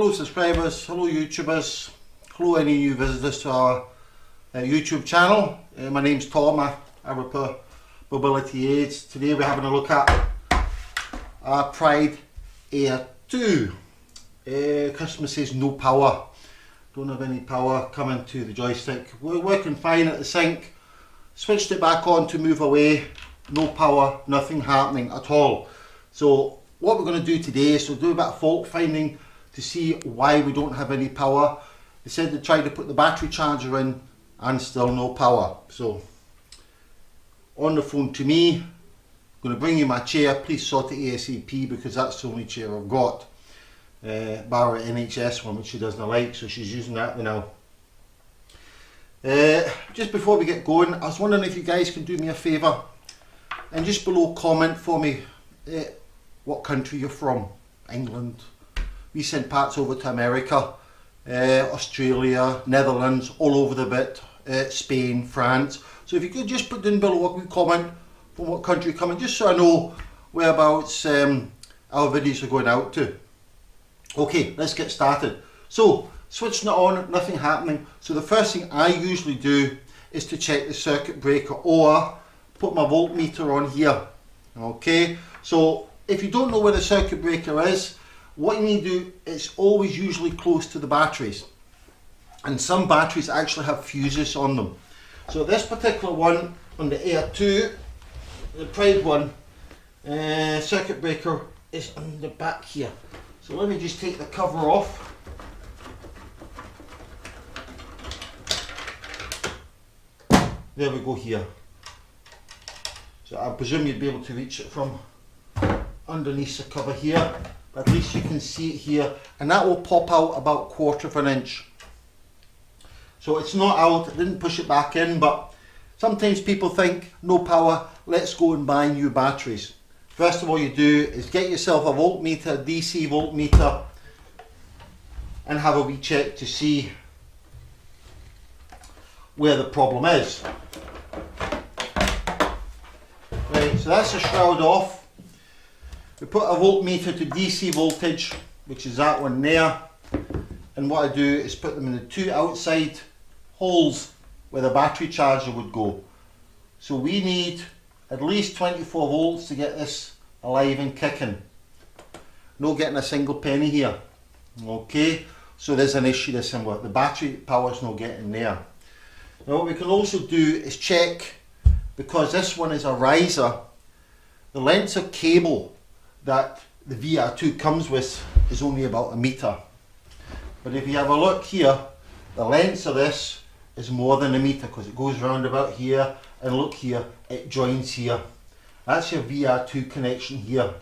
Hello subscribers, hello YouTubers, hello any new visitors to our YouTube channel. My name's Tom, I repair mobility aids. Today we're having a look at our Pride Air 2. Customer says no power, don't have any power coming to the joystick. We're working fine at the sync, switched it back on to move away, no power, nothing happening at all. So what we're going to do today is we'll do a bit of fault finding to see why we don't have any power. They said they tried to put the battery charger in and still no power. So on the phone to me, I'm going to bring you my chair, please sort it ASAP because that's the only chair I've got. Bar NHS one which she doesn't like, so she's using that now. Just before we get going, I was wondering if you guys can do me a favour and just below comment for me what country you're from. England. We send parts over to America, Australia, Netherlands, all over the bit, Spain, France. So if you could just put down below a quick comment from what country you're coming, just so I know whereabouts our videos are going out to. Okay, let's get started. So switching it on, nothing happening. So the first thing I usually do is to check the circuit breaker or put my voltmeter on here. Okay, so if you don't know where the circuit breaker is, what you need to do is always usually close to the batteries, and some batteries actually have fuses on them. So this particular one on the Air 2, the Pride one, circuit breaker is on the back here. So let me just take the cover off. There we go here. So I presume you'd be able to reach it from underneath the cover here. At least you can see it here, and that will pop out about 1/4 of an inch. So it's not out, I didn't push it back in, but sometimes people think no power, let's go and buy new batteries. First of all you do is get yourself a voltmeter, DC voltmeter, and have a wee check to see where the problem is. Right, so that's the shroud off. We put a voltmeter to DC voltage, which is that one there, and what I do is put them in the two outside holes where the battery charger would go. So we need at least 24 volts to get this alive and kicking. No getting a single penny here. Okay, so there's an issue there somewhere. The battery power's not getting there. Now what we can also do is check, because this one is a riser, the length of cable that the VR2 comes with is only about 1 meter. But if you have a look here, the length of this is more than 1 meter because it goes round about here, and look here, it joins here. That's your VR2 connection here.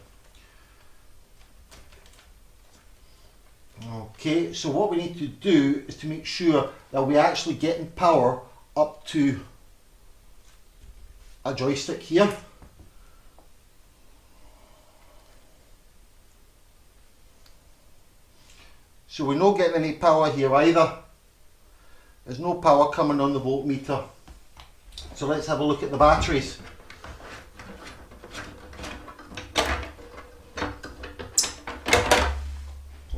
Okay, so what we need to do is to make sure that we're actually getting power up to a joystick here. So we're not getting any power here either. There's no power coming on the voltmeter. So let's have a look at the batteries.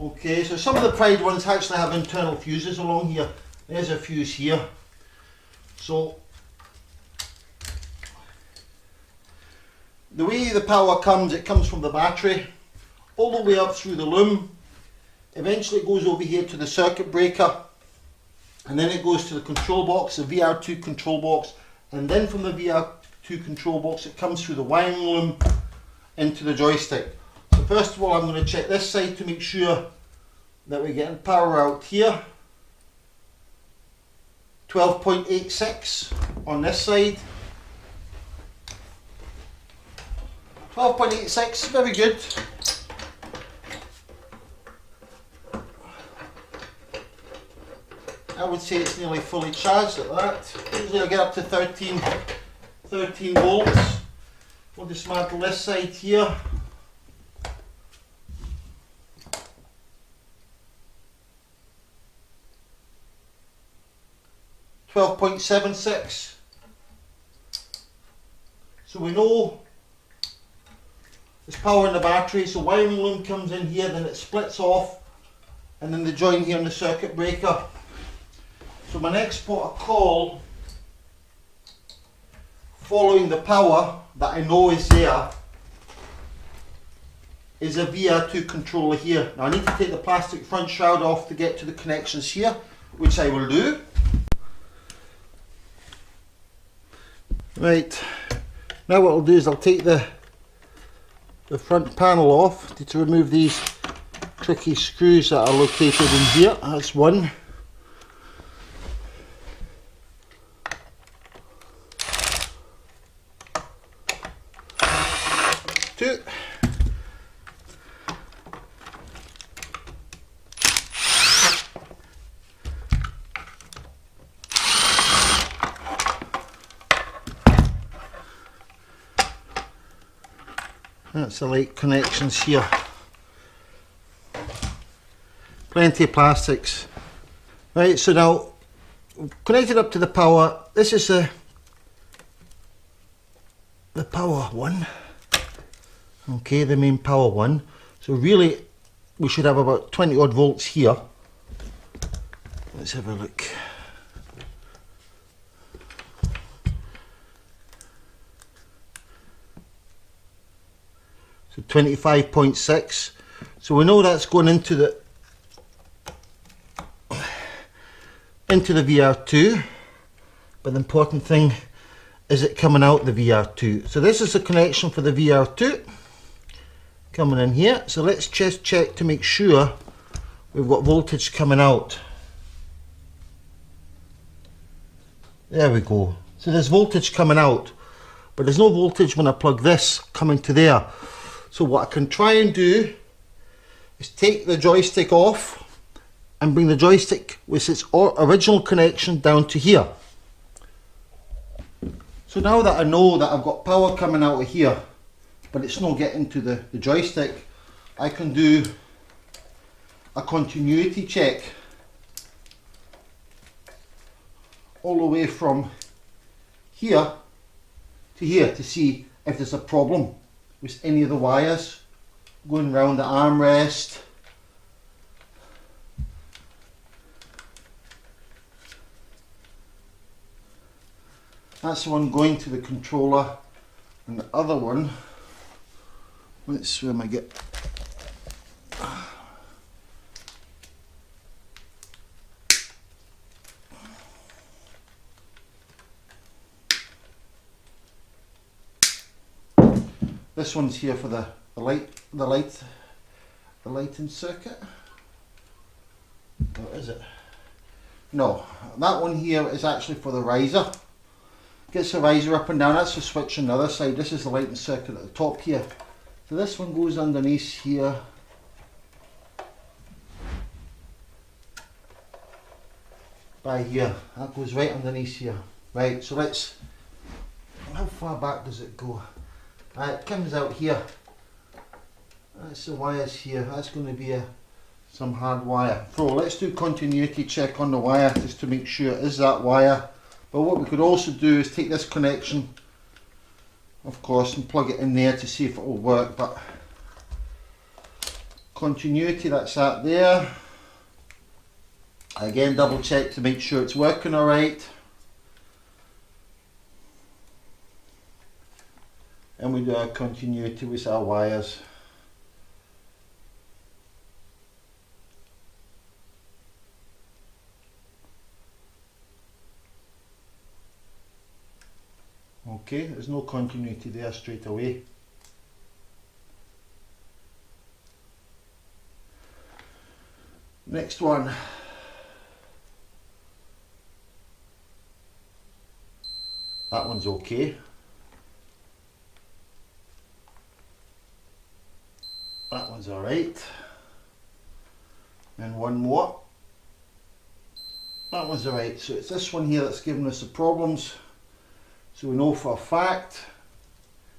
Okay, so some of the Pride ones actually have internal fuses along here. There's a fuse here. So the way the power comes, it comes from the battery all the way up through the loom. Eventually it goes over here to the circuit breaker, and then it goes to the control box, the VR2 control box, and then from the VR2 control box it comes through the wiring loom into the joystick. So first of all I'm going to check this side to make sure that we're getting power out here. 12.86 on this side. 12.86, very good. I would say it's nearly fully charged at that. Usually I get up to 13 volts. We'll dismantle this side here. $12.76. So we know there's power in the battery, so wiring loom comes in here, then it splits off and then the join here on the circuit breaker. So my next port of call, following the power that I know is there, is a VR2 controller here. Now I need to take the plastic front shroud off to get to the connections here, which I will do. Right, now what I'll do is I'll take the front panel off to remove these tricky screws that are located in here. That's one. Two. That's the light connections here. Plenty of plastics. Right, so now connected up to the power. This is the power one. Okay, the main power one. So really we should have about 20 odd volts here. Let's have a look. So 25.6. So we know that's going into the VR2, but the important thing is it coming out the VR2. So this is the connection for the VR2 coming in here. So let's just check to make sure we've got voltage coming out. There we go. So there's voltage coming out, but there's no voltage when I plug this coming to there. So what I can try and do is take the joystick off and bring the joystick with its original connection down to here. So now that I know that I've got power coming out of here, but it's not getting to the joystick, I can do a continuity check all the way from here to see if there's a problem with any of the wires going around the armrest. That's the one going to the controller, and the other one, let's see where I get. This one's here for the lighting circuit. Or is it? No, that one here is actually for the riser. Gets the riser up and down. That's the switch on the other side. This is the lighting circuit at the top here. So this one goes underneath here. By here. That goes right underneath here. Right, so let's, how far back does it go? It comes out here. That's the wires here. That's going to be some hard wire. So let's do continuity check on the wire just to make sure it is that wire. But what we could also do is take this connection, of course, and plug it in there to see if it will work. But continuity, that's that there. Again, double check to make sure it's working alright. And we do our continuity with our wires. Okay, there's no continuity there straight away. Next one. That one's okay. That one's alright. And one more. That one's alright. So it's this one here that's giving us the problems. So we know for a fact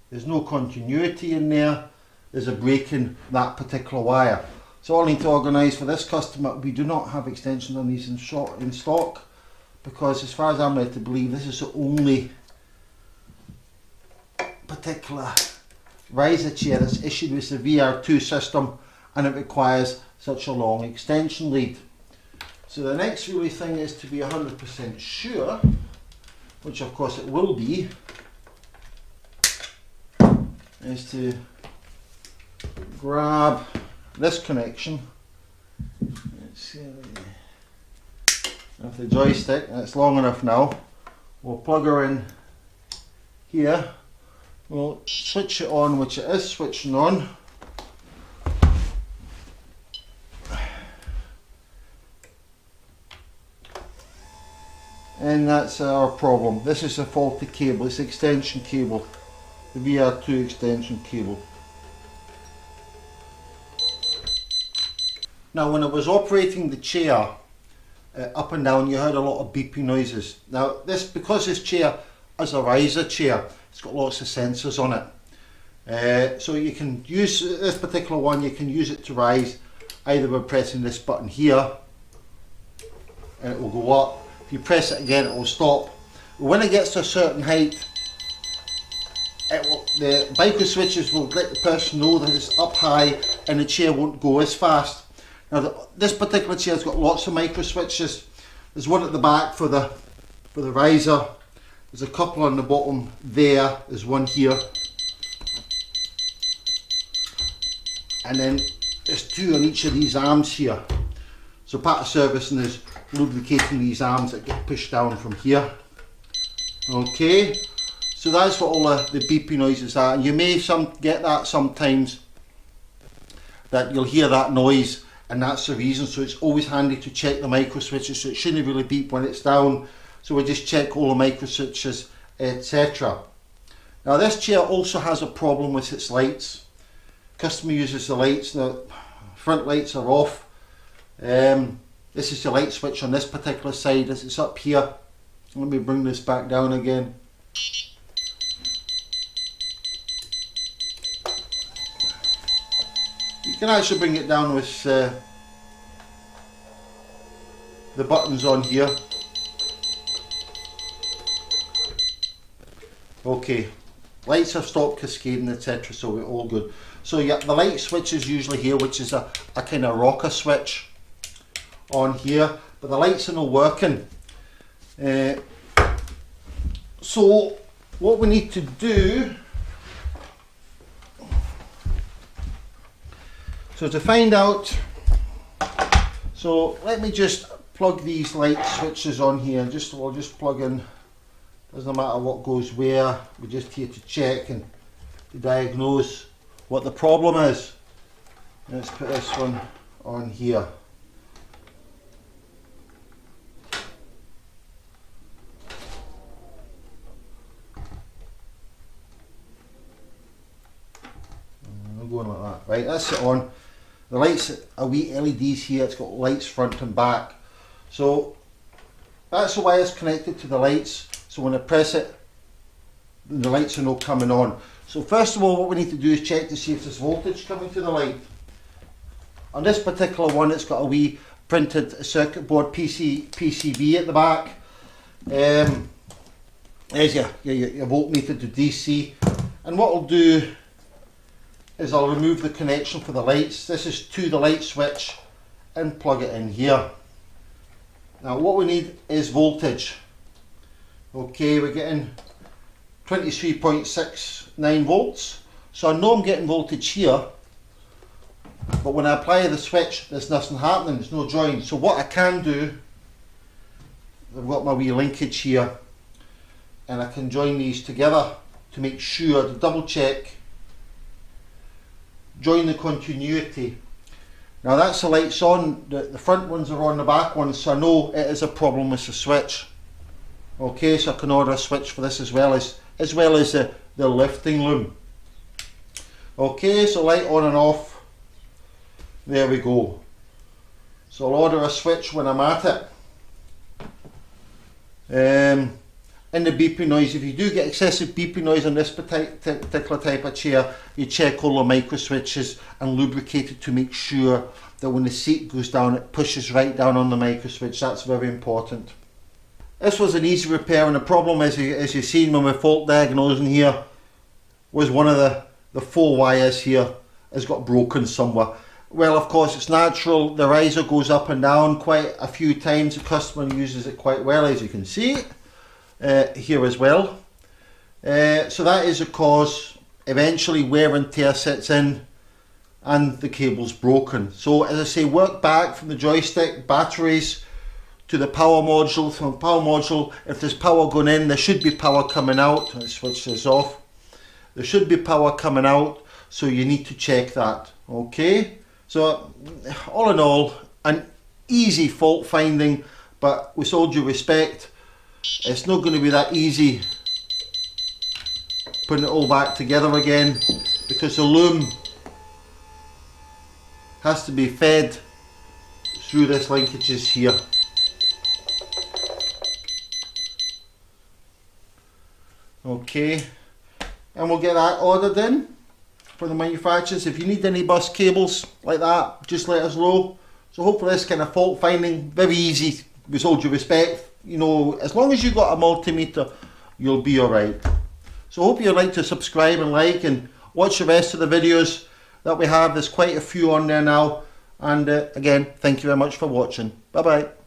there's no continuity in there. There's a break in that particular wire. So I'll need to organise for this customer. We do not have extensions on these in stock, because as far as I'm led to believe, this is the only particular riser chair that's issued with the VR2 system, and it requires such a long extension lead. So the next really thing is to be 100% sure, which of course it will be, is to grab this connection. Let's see if the joystick, and it's long enough now, we'll plug her in here, we'll switch it on, which it is switching on. And that's our problem. This is a faulty cable, it's the extension cable, the VR2 extension cable. Now when I was operating the chair up and down, you heard a lot of beeping noises. Now because this chair is a riser chair, it's got lots of sensors on it. So you can use this particular one, you can use it to rise either by pressing this button here and it will go up. If you press it again, it will stop. When it gets to a certain height, the micro switches will let the person know that it's up high and the chair won't go as fast. Now this particular chair has got lots of micro switches. There's one at the back for the riser. There's a couple on the bottom there. There's one here. And then there's two on each of these arms here. So part of servicing is lubricating these arms that get pushed down from here. Okay, so that's what all the beeping noises are. And you may get that sometimes, that you'll hear that noise, and that's the reason. So it's always handy to check the micro switches, so it shouldn't really beep when it's down. So we just check all the micro switches, etc. Now this chair also has a problem with its lights. Customer uses the lights, the front lights are off. This is the light switch on this particular side, as it's up here. Let me bring this back down again. You can actually bring it down with the buttons on here. Okay, lights have stopped cascading, etc., so we're all good. So yeah, the light switch is usually here, which is a kind of rocker switch on here, but the lights are not working. So what we need to do, so to find out, so let me just plug these light switches on here, and we'll just plug in, doesn't matter what goes where, we're just here to check and to diagnose what the problem is. Let's put this one on here. Going like that, right, that's it on. The lights are wee LEDs here, it's got lights front and back. So that's the wires connected to the lights, so when I press it, the lights are not coming on. So first of all, what we need to do is check to see if there's voltage coming to the light. On this particular one, it's got a wee printed circuit board PCB at the back. There's your voltmeter to DC, and what I'll do is I'll remove the connection for the lights. This is to the light switch, and plug it in here. Now what we need is voltage. Okay, we're getting 23.69 volts. So I know I'm getting voltage here, but when I apply the switch, there's nothing happening, there's no join. So what I can do, I've got my wee linkage here, and I can join these together to make sure, to double check, join the continuity. Now that's the lights on, the front ones are on, the back ones, so I know it is a problem with the switch. Okay, so I can order a switch for this as well as the lifting loom. Okay, so light on and off, there we go. So I'll order a switch when I'm at it. And the beeping noise, if you do get excessive beeping noise on this particular type of chair, you check all the micro switches and lubricate it to make sure that when the seat goes down, it pushes right down on the micro switch. That's very important. This was an easy repair, and the problem, as you've seen when we're fault diagnosing here, was one of the 4 wires here has got broken somewhere. well, of course, it's natural. The riser goes up and down quite a few times. The customer uses it quite well, as you can see here as well. So that is a cause. Eventually wear and tear sets in and the cable's broken. So as I say, work back from the joystick, batteries, to the power module. From the power module, if there's power going in, there should be power coming out. Let's switch this off. There should be power coming out, so you need to check that. Okay, so all in all, an easy fault finding, but with all due respect, it's not going to be that easy putting it all back together again, because the loom has to be fed through this linkages here. Okay, and we'll get that ordered in for the manufacturers. If you need any bus cables like that, just let us know. So hopefully this kind of fault finding, very easy with all due respect. You know, as long as you've got a multimeter, you'll be alright. So I hope you'd like to subscribe and like and watch the rest of the videos that we have. There's quite a few on there now. And again, thank you very much for watching. Bye bye.